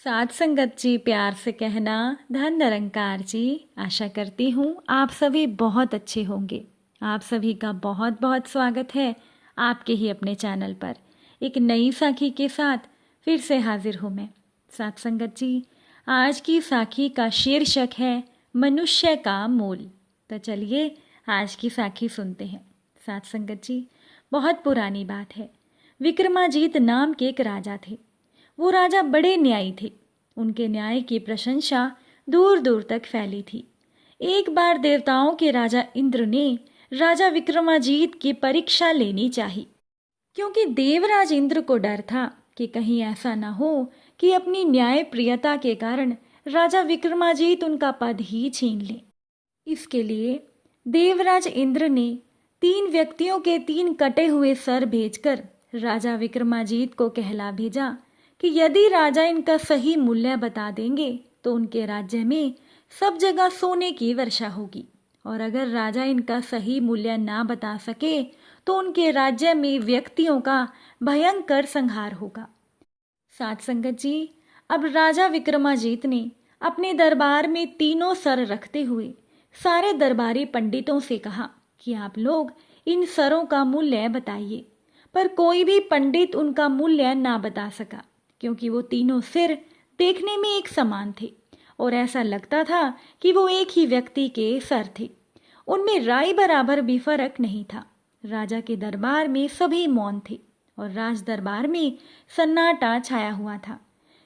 साथ संगत जी, प्यार से कहना धन निरंकार जी। आशा करती हूँ आप सभी बहुत अच्छे होंगे। आप सभी का बहुत बहुत स्वागत है आपके ही अपने चैनल पर। एक नई साखी के साथ फिर से हाजिर हूँ मैं। साथ संगत जी, आज की साखी का शीर्षक है मनुष्य का मूल। तो चलिए आज की साखी सुनते हैं। साथ संगत जी, बहुत पुरानी बात है। विक्रमाजीत नाम के एक राजा थे। वो राजा बड़े न्यायी थे। उनके न्याय की प्रशंसा दूर दूर तक फैली थी। एक बार देवताओं के राजा इंद्र ने राजा विक्रमाजीत की परीक्षा लेनी चाही, क्योंकि देवराज इंद्र को डर था कि कहीं ऐसा न हो कि अपनी न्याय प्रियता के कारण राजा विक्रमाजीत उनका पद ही छीन ले। इसके लिए देवराज इंद्र ने 3 व्यक्तियों के 3 कटे हुए सर भेजकर राजा विक्रमाजीत को कहला भेजा कि यदि राजा इनका सही मूल्य बता देंगे तो उनके राज्य में सब जगह सोने की वर्षा होगी, और अगर राजा इनका सही मूल्य ना बता सके तो उनके राज्य में व्यक्तियों का भयंकर संहार होगा। साथ संगत जी, अब राजा विक्रमाजीत ने अपने दरबार में तीनों सर रखते हुए सारे दरबारी पंडितों से कहा कि आप लोग इन सरों का मूल्य बताइए। पर कोई भी पंडित उनका मूल्य ना बता सका, क्योंकि वो तीनों सिर देखने में एक समान थे और ऐसा लगता था कि वो एक ही व्यक्ति के सर थे। उनमें राई बराबर भी फर्क नहीं था। राजा के दरबार में सभी मौन थे और राज दरबार में सन्नाटा छाया हुआ था।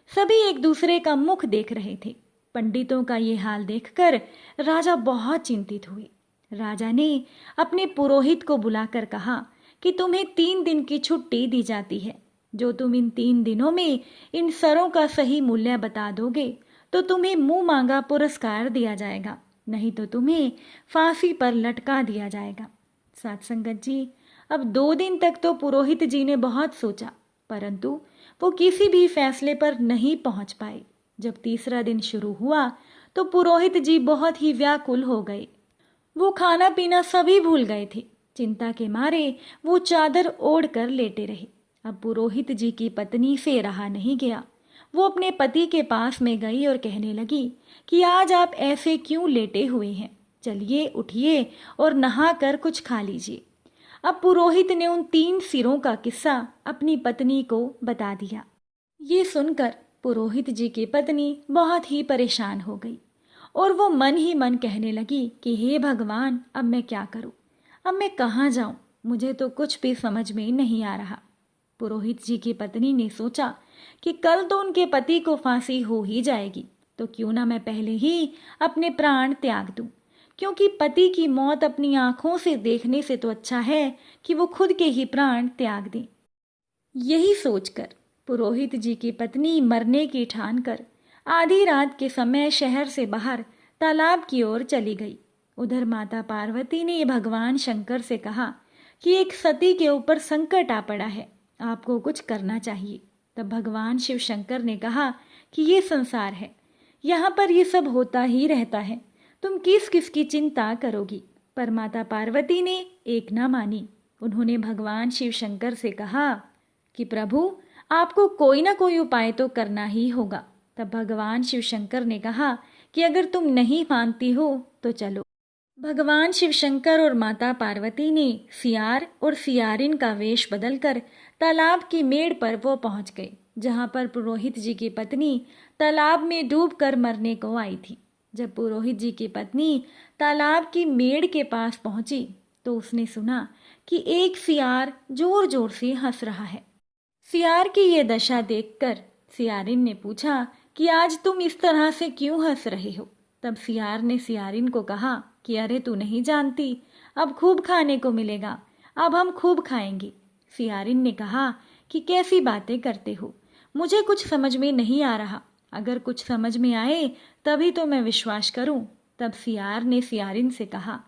सभी एक दूसरे का मुख देख रहे थे। पंडितों का ये हाल देखकर राजा बहुत चिंतित हुए। राजा ने अपने पुरोहित को बुलाकर कहा कि तुम्हें 3 दिन की छुट्टी दी जाती है। जो तुम इन 3 दिनों में इन सरों का सही मूल्य बता दोगे तो तुम्हें मुंह मांगा पुरस्कार दिया जाएगा, नहीं तो तुम्हें फांसी पर लटका दिया जाएगा। साथ संगत जी, अब 2 दिन तक तो पुरोहित जी ने बहुत सोचा, परंतु वो किसी भी फैसले पर नहीं पहुंच पाए। जब तीसरा दिन शुरू हुआ तो पुरोहित जी बहुत ही व्याकुल हो गए। वो खाना पीना सभी भूल गए थे। चिंता के मारे वो चादर ओढ़ कर लेटे रहे। अब पुरोहित जी की पत्नी से रहा नहीं गया। वो अपने पति के पास में गई और कहने लगी कि आज आप ऐसे क्यों लेटे हुए हैं? चलिए उठिए और नहा कर कुछ खा लीजिए। अब पुरोहित ने उन 3 सिरों का किस्सा अपनी पत्नी को बता दिया। ये सुनकर पुरोहित जी की पत्नी बहुत ही परेशान हो गई और वो मन ही मन कहने लगी कि हे भगवान, अब मैं क्या करूं? अब मैं कहाँ जाऊं? मुझे तो कुछ भी समझ में नहीं आ रहा। पुरोहित जी की पत्नी ने सोचा कि कल तो उनके पति को फांसी हो ही जाएगी, तो क्यों ना मैं पहले ही अपने प्राण त्याग दूं, क्योंकि पति की मौत अपनी आंखों से देखने से तो अच्छा है कि वो खुद के ही प्राण त्याग दें। यही सोचकर पुरोहित जी की पत्नी मरने की ठान कर आधी रात के समय शहर से बाहर तालाब की ओर चली गई। उधर माता पार्वती ने भगवान शंकर से कहा कि एक सती के ऊपर संकट आ पड़ा है, आपको कुछ करना चाहिए। तब भगवान शिव शंकर ने कहा कि ये संसार है, यहाँ पर ये सब होता ही रहता है, तुम किस किस की चिंता करोगी? पर माता पार्वती ने एक ना मानी। उन्होंने भगवान शिव शंकर से कहा कि प्रभु, आपको कोई ना कोई उपाय तो करना ही होगा। तब भगवान शिव शंकर ने कहा कि अगर तुम नहीं मानती हो तो चलो। भगवान शिव शंकर और माता पार्वती ने सियार और सियारिन का वेश बदलकर तालाब की मेड़ पर वो पहुंच गए, जहां पर पुरोहित जी की पत्नी तालाब में डूबकर मरने को आई थी। जब पुरोहित जी की पत्नी तालाब की मेड़ के पास पहुंची तो उसने सुना कि एक सियार जोर जोर से हंस रहा है। सियार की ये दशा देखकर सियारिन ने पूछा कि आज तुम इस तरह से क्यों हंस रहे हो? तब सियार ने सियारिन को कहा कि अरे तू नहीं जानती, अब खूब खाने को मिलेगा, अब हम खूब खाएंगे। सियारिन ने कहा कि कैसी बातें करते हो, मुझे कुछ समझ में नहीं आ रहा, अगर कुछ समझ में आए तभी तो मैं विश्वास करूं। तब सियार ने सियारिन से कहा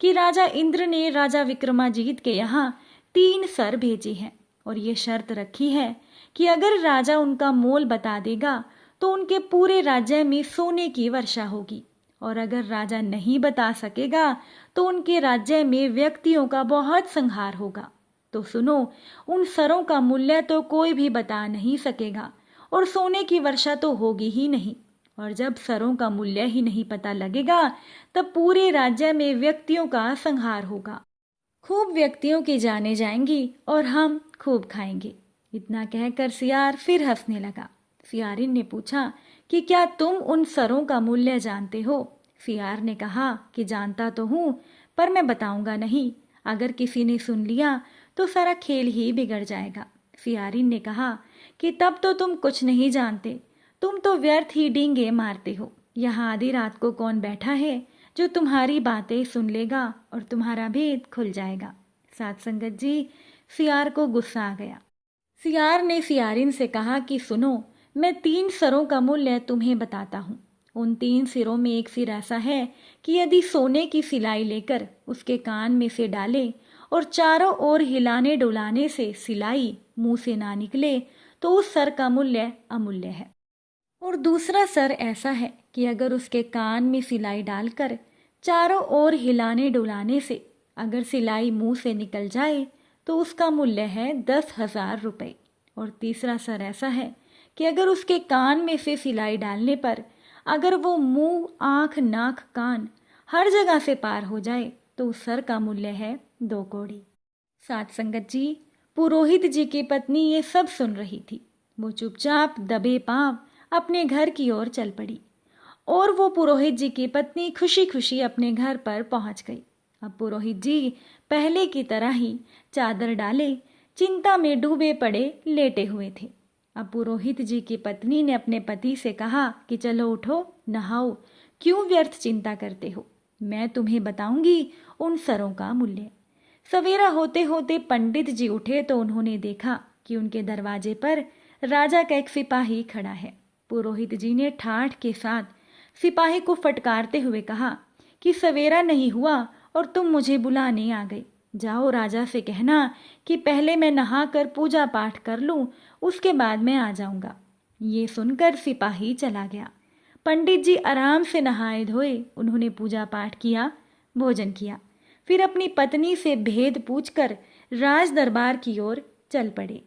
कि राजा इंद्र ने राजा विक्रमाजीत के यहाँ 3 सर भेजे हैं और ये शर्त रखी है कि अगर राजा उनका मोल बता देगा तो उनके पूरे राज्य में सोने की वर्षा होगी, और अगर राजा नहीं बता सकेगा तो उनके राज्य में व्यक्तियों का बहुत संहार होगा। तो सुनो, उन सरों का मूल्य तो कोई भी बता नहीं सकेगा और सोने की वर्षा तो होगी ही नहीं। और जब सरों का मूल्य ही नहीं पता लगेगा तब पूरे राज्य में व्यक्तियों का संहार होगा। खूब व्यक्तियों की जाने जाएंगी और हम खूब खाएंगे। इतना कहकर सियार फिर हंसने लगा। सियारिन ने पूछा कि क्या तुम उन सरों का मूल्य जानते हो? सियार ने कहा कि जानता तो हूं, पर मैं बताऊंगा नहीं। अगर किसी ने सुन लिया तो सारा खेल ही बिगड़ जाएगा। सियारिन ने कहा कि तब तो तुम कुछ नहीं जानते, तुम तो व्यर्थ ही डींगे मारते हो। यहाँ आधी रात को कौन बैठा है जो तुम्हारी बातें सुन लेगा और तुम्हारा भेद खुल जाएगा। साथ संगत जी, सियार को गुस्सा आ गया। सियार ने सियारिन से कहा कि सुनो, मैं 3 सिरों का मूल्य तुम्हें बताता हूँ। उन 3 सिरों में एक सिर ऐसा है कि यदि सोने की सिलाई लेकर उसके कान में से डाले और चारों ओर हिलाने डुलाने से सिलाई मुंह से ना निकले तो उस सर का मूल्य अमूल्य है। और दूसरा सर ऐसा है कि अगर उसके कान में सिलाई डालकर चारों ओर हिलाने डुलाने से अगर सिलाई मुंह से निकल जाए तो उसका मूल्य है 10,000 रुपये। और तीसरा सर ऐसा है कि अगर उसके कान में से सिलाई डालने पर अगर वो मुंह, आँख, नाक, कान हर जगह से पार हो जाए तो उस सर का मूल्य है 2 कौड़ी। साथ संगत जी, पुरोहित जी की पत्नी ये सब सुन रही थी। वो चुपचाप दबे पांव अपने घर की ओर चल पड़ी और वो पुरोहित जी की पत्नी खुशी खुशी अपने घर पर पहुंच गई। अब पुरोहित जी पहले की तरह ही चादर डाले चिंता में डूबे पड़े लेटे हुए थे। अब पुरोहित जी की पत्नी ने अपने पति से कहा कि चलो उठो, नहाओ, क्यों व्यर्थ चिंता करते हो, मैं तुम्हें बताऊंगी उन सरों का मूल्य। सवेरा होते होते पंडित जी उठे तो उन्होंने देखा कि उनके दरवाजे पर राजा का एक सिपाही खड़ा है। पुरोहित जी ने ठाठ के साथ सिपाही को फटकारते हुए कहा कि सवेरा नहीं हुआ और तुम मुझे बुलाने आ गए। जाओ, राजा से कहना कि पहले मैं नहाकर पूजा पाठ कर लूं, उसके बाद मैं आ जाऊंगा। ये सुनकर सिपाही चला गया। पंडित जी आराम से नहाए धोए, उन्होंने पूजा पाठ किया, भोजन किया, फिर अपनी पत्नी से भेद पूछकर राज दरबार की ओर चल पड़े।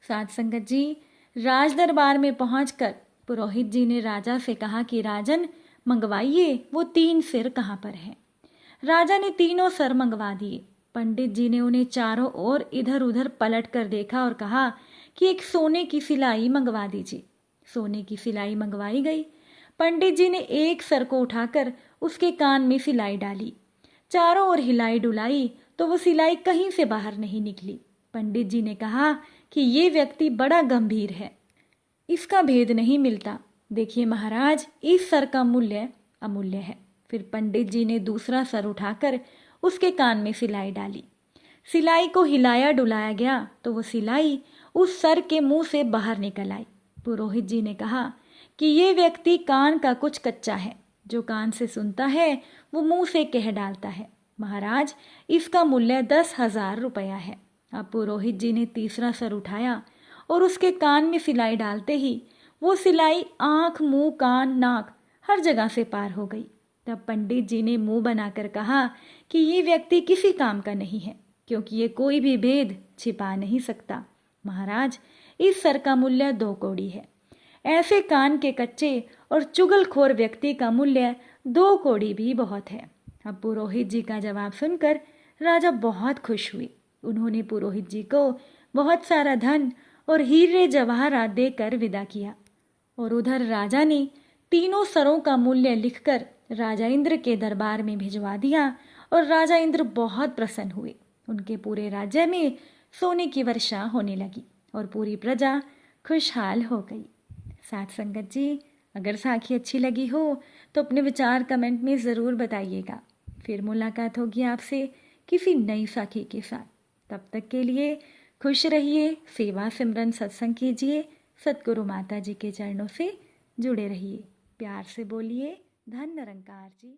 साथ संगत जी, राज दरबार में पहुंचकर पुरोहित जी ने राजा से कहा कि राजन, मंगवाइए वो 3 सिर कहाँ पर हैं। राजा ने तीनों सर मंगवा दिए। पंडित जी ने उन्हें चारों ओर इधर उधर पलट कर देखा और कहा कि एक सोने की सिलाई मंगवा दीजिए। सोने की सिलाई मंगवाई गई। पंडित जी ने एक सर को उठाकर उसके कान में सिलाई डाली, चारों ओर हिलाई डुलाई तो वो सिलाई कहीं से बाहर नहीं निकली। पंडित जी ने कहा कि ये व्यक्ति बड़ा गंभीर है, इसका भेद नहीं मिलता। देखिए महाराज, इस सर का मूल्य अमूल्य है। फिर पंडित जी ने दूसरा सर उठाकर उसके कान में सिलाई डाली। सिलाई को हिलाया डुलाया गया तो वो सिलाई उस सर के मुंह से बाहर निकल आई। पुरोहित जी ने कहा कि ये व्यक्ति कान का कुछ कच्चा है, जो कान से सुनता है वो मुंह से कह डालता है। महाराज, इसका मूल्य 10,000 रुपया है। अब पुरोहित जी ने तीसरा सर उठाया और उसके कान में सिलाई डालते ही वो सिलाई आंख, मुंह, कान, नाक हर जगह से पार हो गई। तब पंडित जी ने मुंह बनाकर कहा कि ये व्यक्ति किसी काम का नहीं है, क्योंकि ये कोई भी भेद छिपा नहीं सकता। महाराज, इस सर का मूल्य 2 कौड़ी है। ऐसे कान के कच्चे और चुगलखोर व्यक्ति का मूल्य 2 कौड़ी भी बहुत है। अब पुरोहित जी का जवाब सुनकर राजा बहुत खुश हुए। उन्होंने पुरोहित जी को बहुत सारा धन और हीरे जवाहरात देकर विदा किया। और उधर राजा ने तीनों सरों का मूल्य लिखकर राजा इंद्र के दरबार में भिजवा दिया और राजा इंद्र बहुत प्रसन्न हुए। उनके पूरे राज्य में सोने की वर्षा होने लगी और पूरी प्रजा खुशहाल हो गई। साथ संगत जी, अगर साखी अच्छी लगी हो तो अपने विचार कमेंट में ज़रूर बताइएगा। फिर मुलाकात होगी आपसे किसी नई साखी के साथ। तब तक के लिए खुश रहिए, सेवा सिमरन सत्संग कीजिए, सतगुरु माता जी के चरणों से जुड़े रहिए। प्यार से बोलिए, धन निरंकार जी।